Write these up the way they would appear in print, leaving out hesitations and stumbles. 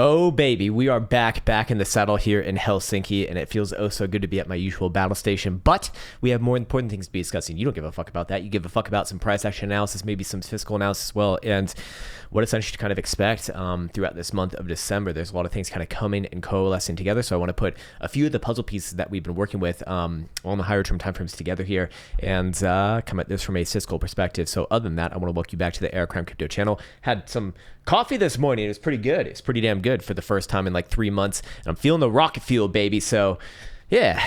Oh baby, we are back in the saddle here in Helsinki, and it feels oh so good to be at my usual battle station. But we have more important things to be discussing. You don't give a fuck about that. You give a fuck about some price action analysis, maybe some fiscal analysis as well, and what essentially to kind of expect throughout this month of December. There's a lot of things kind of coming and coalescing together, so I want to put a few of the puzzle pieces that we've been working with on the higher term timeframes together here, and come at this from a fiscal perspective. So other than that, I want to welcome you back to the Krown Crypto channel. Had some coffee this morning. It was pretty good. It's pretty damn good for the first time in like 3 months, and I'm feeling the rocket fuel, baby. So yeah,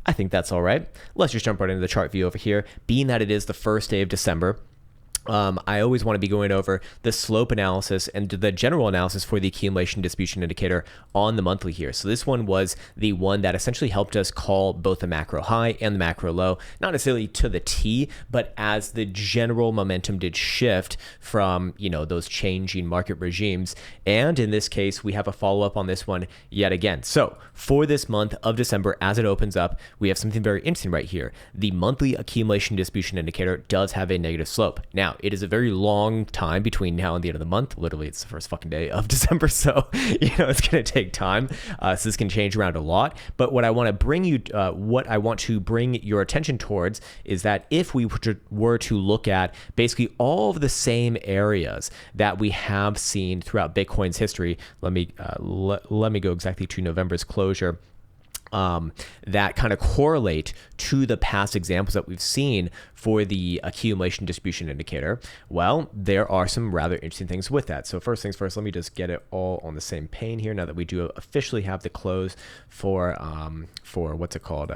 I think that's all right. Let's just jump right into the chart view over here. Being that it is the first day of December, I always want to be going over the slope analysis and the general analysis for the accumulation distribution indicator on the monthly here. So this one was the one that essentially helped us call both the macro high and the macro low, not necessarily to the T, but as the general momentum did shift from, you know, those changing market regimes. And in this case, we have a follow-up on this one yet again. So for this month of December, as it opens up, we have something very interesting right here. The monthly accumulation distribution indicator does have a negative slope. Now, it is a very long time between now and the end of the month. Literally, it's the first fucking day of December, so you know it's going to take time. So this can change around a lot. But what I want to bring you, what I want to bring your attention towards, is that if we were to look at basically all of the same areas that we have seen throughout Bitcoin's history, let me go exactly to November's closure. That kind of correlate to the past examples that we've seen for the accumulation distribution indicator. Well, there are some rather interesting things with that. So first things first, let me just get it all on the same pane here now that we do officially have the close for what's it called,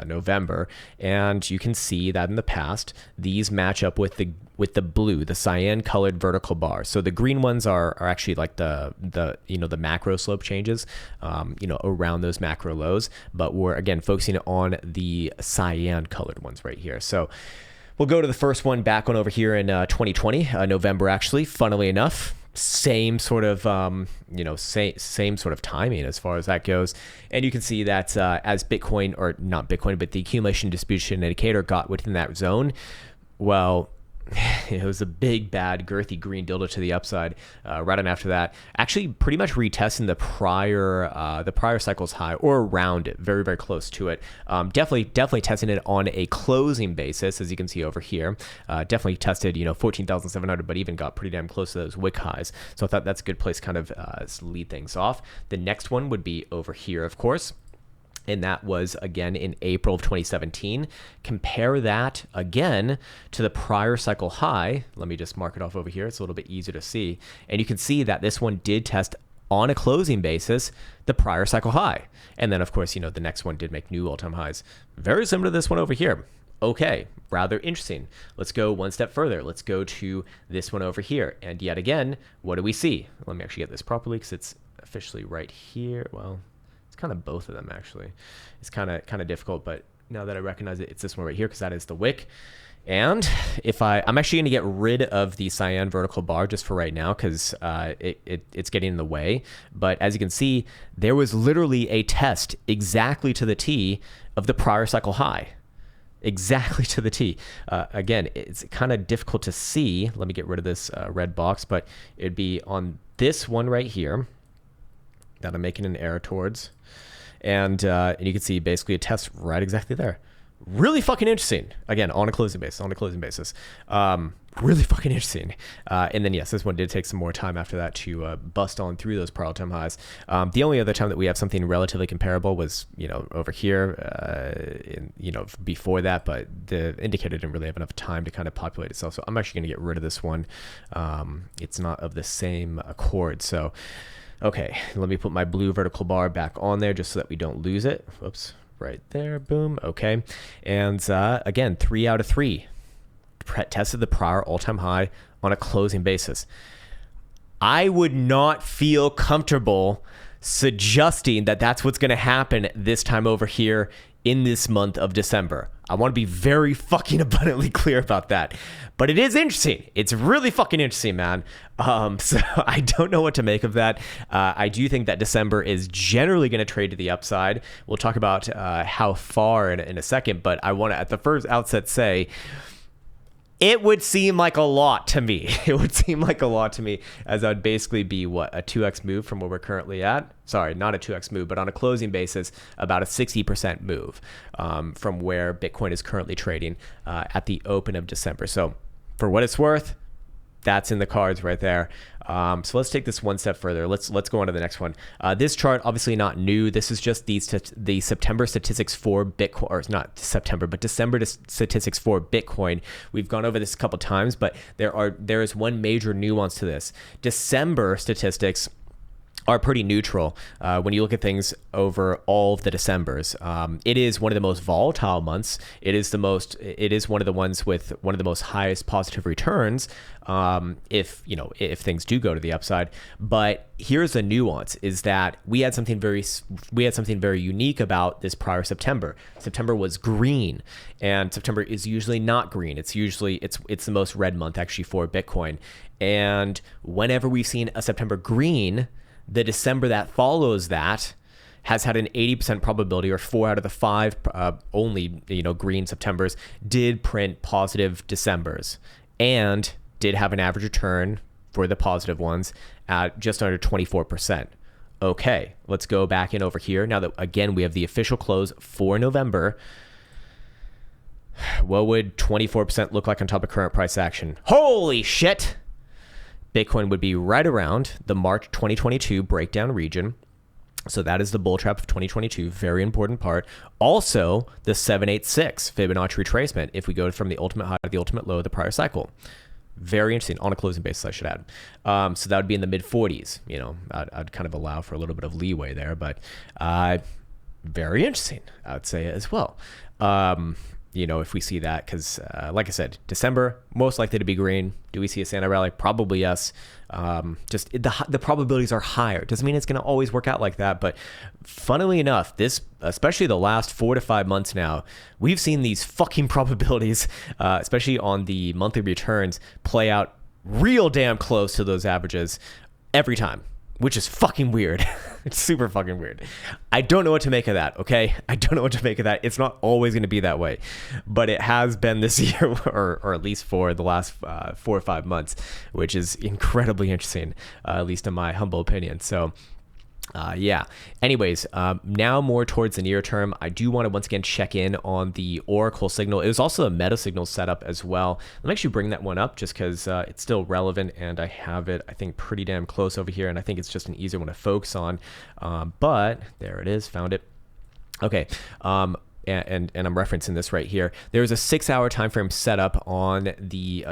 November. And you can see that in the past, these match up with the blue, the cyan colored vertical bars. So the green ones are actually like the macro slope changes, around those macro lows, but we're again focusing on the cyan colored ones right here. So we'll go to the first one back on over here in 2020, November actually, funnily enough. Same sort of, same sort of timing as far as that goes. And you can see that as Bitcoin, or not Bitcoin, but the accumulation distribution indicator got within that zone, well, it was a big, bad, girthy green dildo to the upside. Right on after that, actually pretty much retesting the prior cycle's high, or around it, very, very close to it. Definitely testing it on a closing basis, as you can see over here. Definitely tested, 14,700, but even got pretty damn close to those wick highs. So I thought that's a good place kind of lead things off. The next one would be over here, of course. And that was, again, in April of 2017. Compare that, again, to the prior cycle high. Let me just mark it off over here. It's a little bit easier to see. And you can see that this one did test, on a closing basis, the prior cycle high. And then, of course, the next one did make new all-time highs. Very similar to this one over here. Okay, rather interesting. Let's go one step further. Let's go to this one over here. And yet again, what do we see? Let me actually get this properly because it's officially right here. Well, kind of both of them actually. It's kind of difficult, but now that I recognize it, it's this one right here because that is the wick. And if I'm actually going to get rid of the cyan vertical bar just for right now because it's getting in the way. But as you can see, there was literally a test exactly to the T of the prior cycle high. Exactly to the T. Again, it's kind of difficult to see. Let me get rid of this red box, but it'd be on this one right here that I'm making an error towards. And you can see basically a test right exactly there. Really fucking interesting. Again, on a closing basis. Really fucking interesting. And then, yes, this one did take some more time after that to bust on through those prior time highs. The only other time that we have something relatively comparable was, over here, before that, but the indicator didn't really have enough time to kind of populate itself. So I'm actually going to get rid of this one. It's not of the same accord. So, okay, let me put my blue vertical bar back on there just so that we don't lose it. Whoops, right there, boom, okay. And again, 3 out of 3 tested the prior all-time high on a closing basis. I would not feel comfortable suggesting that that's what's going to happen this time over here in this month of December. I want to be very fucking abundantly clear about that. But it is interesting. It's really fucking interesting, man. So I don't know what to make of that. I do think that December is generally going to trade to the upside. We'll talk about how far in a second, but I want to, at the first outset, say It would seem like a lot to me. It would seem like a lot to me, as that would basically be what, a 2x move from where we're currently at. Sorry, not a 2x move, but on a closing basis, about a 60% move from where Bitcoin is currently trading at the open of December. So for what it's worth, that's in the cards right there. So let's take this one step further. Let's go on to the next one. This chart, obviously not new. This is just the September statistics for Bitcoin, or not September, but December statistics for Bitcoin. We've gone over this a couple times, but there is one major nuance to this. December statistics are pretty neutral when you look at things over all of the Decembers. It is one of the most volatile months. It is one of the ones with one of the most highest positive returns if things do go to the upside. But here's the nuance: is that we had something very unique about this prior September. September was green, and September is usually not green. It's the most red month actually for Bitcoin. And whenever we've seen a September green, the December that follows that has had an 80% probability, or 4 out of the 5 only green Septembers did print positive Decembers, and did have an average return for the positive ones at just under 24%. Okay, let's go back in over here. Now that, again, we have the official close for November, what would 24% look like on top of current price action? Holy shit! Bitcoin would be right around the March 2022 breakdown region. So that is the bull trap of 2022, very important part. Also, the 786 Fibonacci retracement, if we go from the ultimate high to the ultimate low of the prior cycle. Very interesting, on a closing basis, I should add. So that would be in the mid 40s. I'd kind of allow for a little bit of leeway there, but very interesting, I would say as well. If we see that, because like I said, December, most likely to be green. Do we see a Santa rally? Probably yes. Just the probabilities are higher. Doesn't mean it's going to always work out like that. But funnily enough, especially the last 4 to 5 months now, we've seen these fucking probabilities, especially on the monthly returns, play out real damn close to those averages every time, which is fucking weird. It's super fucking weird. I don't know what to make of that, okay? I don't know what to make of that. It's not always going to be that way, but it has been this year, or at least for the last 4 or 5 months, which is incredibly interesting, at least in my humble opinion. So yeah. Anyways, now more towards the near term, I do want to once again check in on the Oracle signal. It was also a meta signal setup as well. Let me actually bring that one up just because it's still relevant, and I have it, I think, pretty damn close over here, and I think it's just an easier one to focus on. But there it is, found it. Okay. And I'm referencing this right here. There's a 6-hour time frame setup on the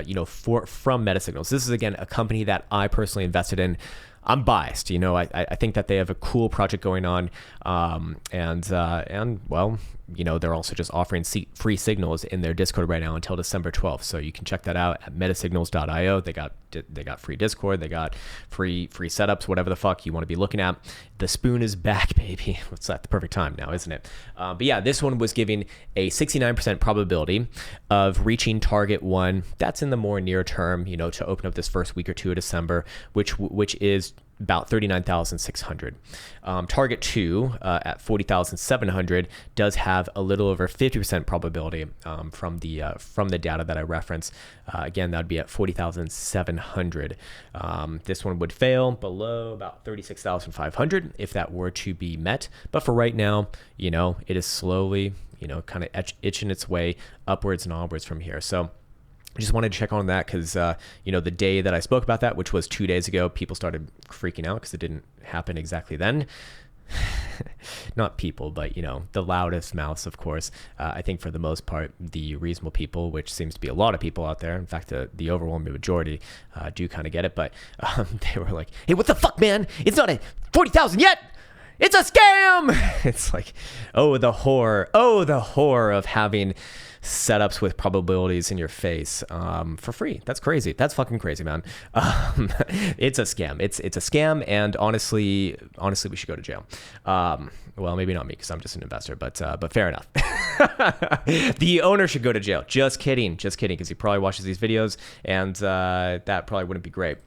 from Meta Signals. This is again a company that I personally invested in. I'm biased, I think that they have a cool project going on, and well, they're also just offering free signals in their Discord right now until December 12th. So you can check that out at metasignals.io. They got free Discord, they got free setups, whatever the fuck you want to be looking at. The spoon is back, baby. It's at the perfect time now, isn't it? But yeah, this one was giving a 69% probability of reaching target 1. That's in the more near term, to open up this first week or 2 of December, which is about 39,600. Target 2 at 40,700 does have a little over 50% probability from the data that I referenced. Again, that would be at 40,700. This one would fail below about 36,500 if that were to be met. But for right now, it is slowly, kind of itching its way upwards and onwards from here. So I just wanted to check on that because, the day that I spoke about that, which was 2 days ago, people started freaking out because it didn't happen exactly then. Not people, but, the loudest mouths, of course. I think for the most part, the reasonable people, which seems to be a lot of people out there. In fact, the overwhelming majority do kind of get it. But they were like, hey, what the fuck, man? It's not at 40,000 yet. It's a scam. It's like, oh, the horror of having setups with probabilities in your face for free. That's crazy. That's fucking crazy, man. It's a scam. It's a scam, and honestly, we should go to jail. Well, maybe not me because I'm just an investor, but fair enough. The owner should go to jail. Just kidding, because he probably watches these videos, and that probably wouldn't be great.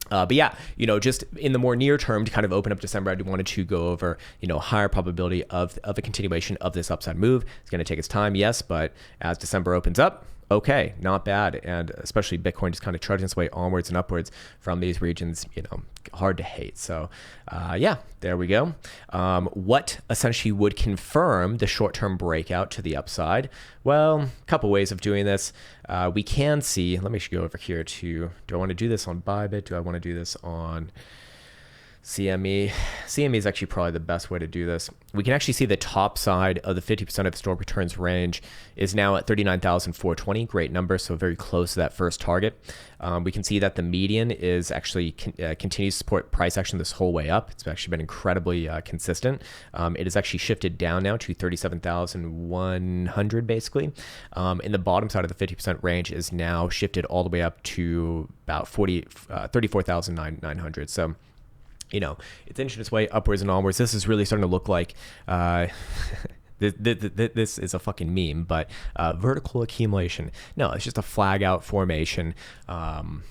But yeah, just in the more near term, to kind of open up December, I wanted to go over, higher probability of a continuation of this upside move. It's going to take its time, yes, but as December opens up, okay, not bad. And especially Bitcoin just kind of trudging its way onwards and upwards from these regions, hard to hate. So yeah, there we go. What essentially would confirm the short-term breakout to the upside? Well, a couple ways of doing this. We can see, let me go over here to, do I want to do this on Bybit? Do I want to do this on CME? CME is actually probably the best way to do this. We can actually see the top side of the 50% of historic returns range is now at 39,420. Great number, so very close to that first target. We can see that the median is actually continues to support price action this whole way up. It's actually been incredibly consistent. It has actually shifted down now to 37,100 basically. And the bottom side of the 50% range is now shifted all the way up to about 34,900. So it's inching its way upwards and onwards. This is really starting to look like this is a fucking meme, but vertical accumulation. No, it's just a flag out formation. And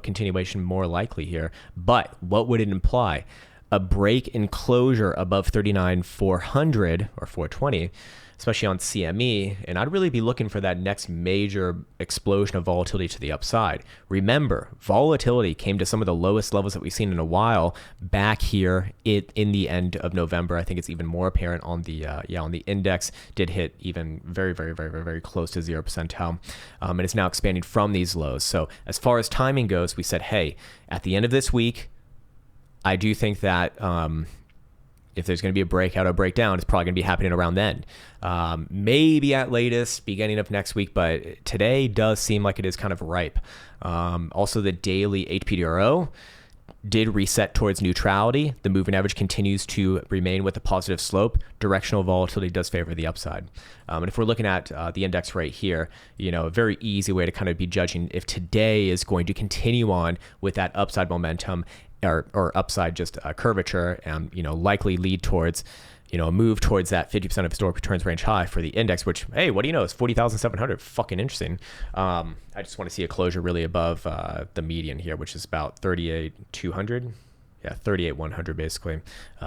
continuation more likely here. But what would it imply? A break in closure above 39,400 or 420, especially on CME, and I'd really be looking for that next major explosion of volatility to the upside. Remember, volatility came to some of the lowest levels that we've seen in a while back here in the end of November. I think it's even more apparent on the on the index, did hit even very, very, very, very, very close to 0 percentile, and it's now expanding from these lows. So as far as timing goes, we said, hey, at the end of this week, I do think that if there's going to be a breakout or breakdown, it's probably going to be happening around then. Maybe at latest, beginning of next week, but today does seem like it is kind of ripe. Also, the daily HPDRO did reset towards neutrality. The moving average continues to remain with a positive slope. Directional volatility does favor the upside. And if we're looking at the index right here, a very easy way to kind of be judging if today is going to continue on with that upside momentum or upside just curvature and, likely lead towards, a move towards that 50% of historic returns range high for the index, which, hey, what do you know? It's 40,700. Fucking interesting. I just want to see a closure really above the median here, which is about 38,200. Yeah, 38,100 basically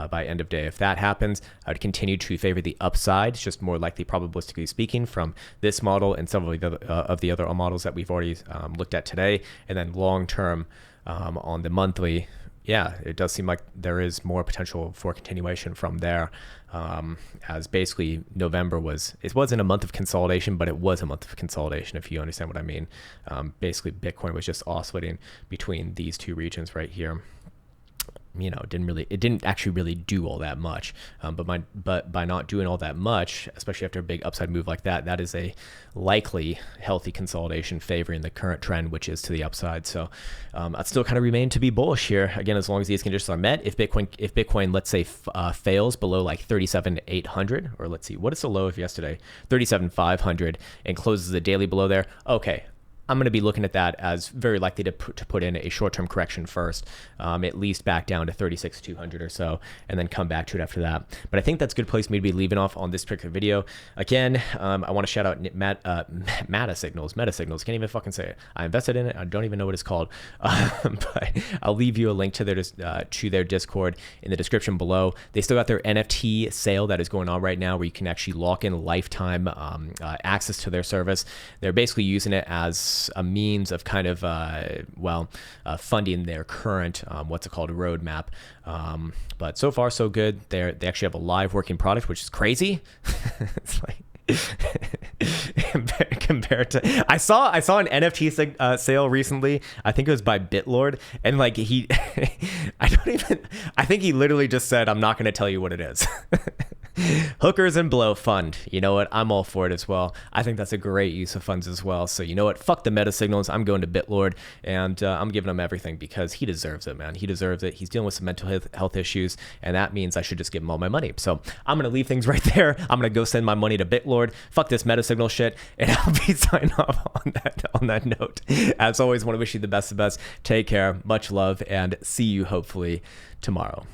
by end of day. If that happens, I would continue to favor the upside. It's just more likely, probabilistically speaking, from this model and several of the other models that we've already looked at today. And then long term on the monthly, yeah, it does seem like there is more potential for continuation from there, as basically November it wasn't a month of consolidation, but it was a month of consolidation, if you understand what I mean. Basically, Bitcoin was just oscillating between these two regions right here. It didn't actually really do all that much. But by not doing all that much, especially after a big upside move like that, that is a likely healthy consolidation favoring the current trend, which is to the upside. So I'd still kind of remain to be bullish here. Again, as long as these conditions are met. If Bitcoin, let's say, fails below like 37,800, or let's see, what is the low of yesterday? 37,500, and closes the daily below there. Okay. I'm going to be looking at that as very likely to put in a short-term correction first, at least back down to 36,200 or so, and then come back to it after that. But I think that's a good place for me to be leaving off on this particular video. Again, I want to shout out Meta Signals. Can't even fucking say it. I invested in it. I don't even know what it's called. But I'll leave you a link to their Discord in the description below. They still got their NFT sale that is going on right now, where you can actually lock in lifetime access to their service. They're basically using it as a means of kind of funding their current roadmap, but so far so good. They actually have a live working product, which is crazy. It's like compared to I saw an NFT sale recently. I think it was by Bitlord, and like I think he literally just said, I'm not going to tell you what it is. Hookers and blow fund. You know what? I'm all for it as well. I think that's a great use of funds as well. So you know what? Fuck the Meta Signals. I'm going to Bitlord, and I'm giving him everything because he deserves it, man. He deserves it. He's dealing with some mental health issues, and that means I should just give him all my money. So I'm going to leave things right there. I'm going to go send my money to Bitlord. Fuck this Meta Signal shit, and I'll be signing off on that note. As always, want to wish you the best of the best. Take care. Much love, and see you hopefully tomorrow.